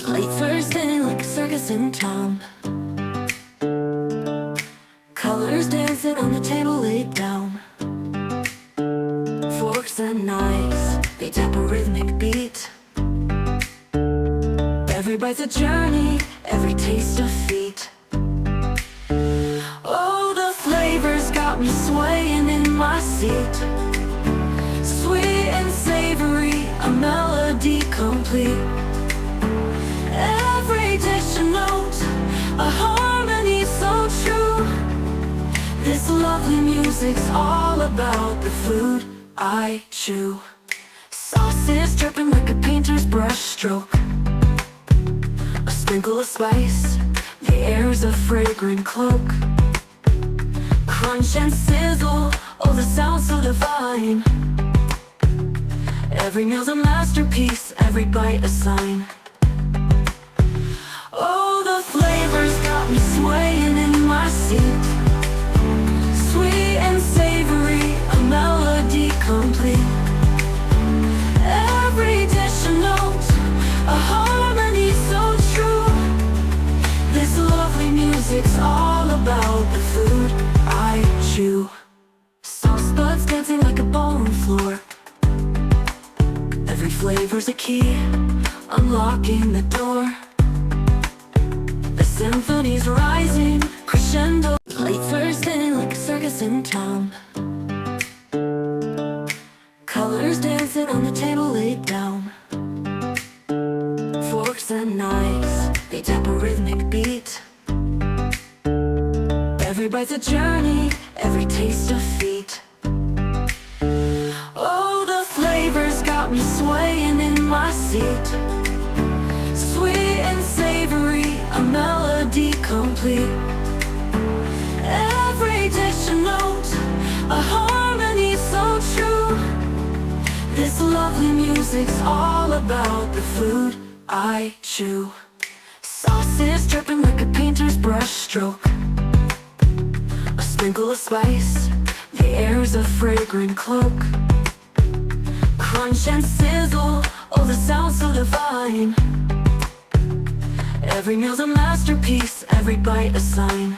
Late Thursday like a circus in town. Colors dancing on the table laid down. Forks and knives, they tap a rhythmic beat. Every bite's a journey, every taste a feat. Oh, the flavors got me swaying in my seat. Sweet and savory, a melody complete. Every dish a note, a harmony so true. This lovely music's all about the food I chew. Sauces dripping like a painter's brush stroke. A sprinkle of spice, the air's a fragrant cloak. Crunch and sizzle, oh the sound so divine. Every meal's a masterpiece, every bite a sign. Oh, the flavors got me swaying in my seat. Sweet and savory, a melody complete. Every dish a note, a harmony so true. This lovely music's all about the food I chew. Sauce buds dancing like a ballroom floor. Every flavor's a key, unlocking the door. The symphony's rising, crescendo. Late Thursday like a circus in town. Colors dancing on the table laid down. Forks and knives, they tap a rhythmic beat. Every bite's a journey, every taste a feat. Oh, the flavors got me swaying in my seat. Sweet and savory, a melody complete. Every dish a note, a harmony so true. This lovely music's all about the food I chew. Sauces dripping like a painter's brush stroke. A sprinkle of spice, the air's a fragrant cloak. Crunch and sizzle, oh the sound so divine. Every meal's a masterpiece, every bite a sign.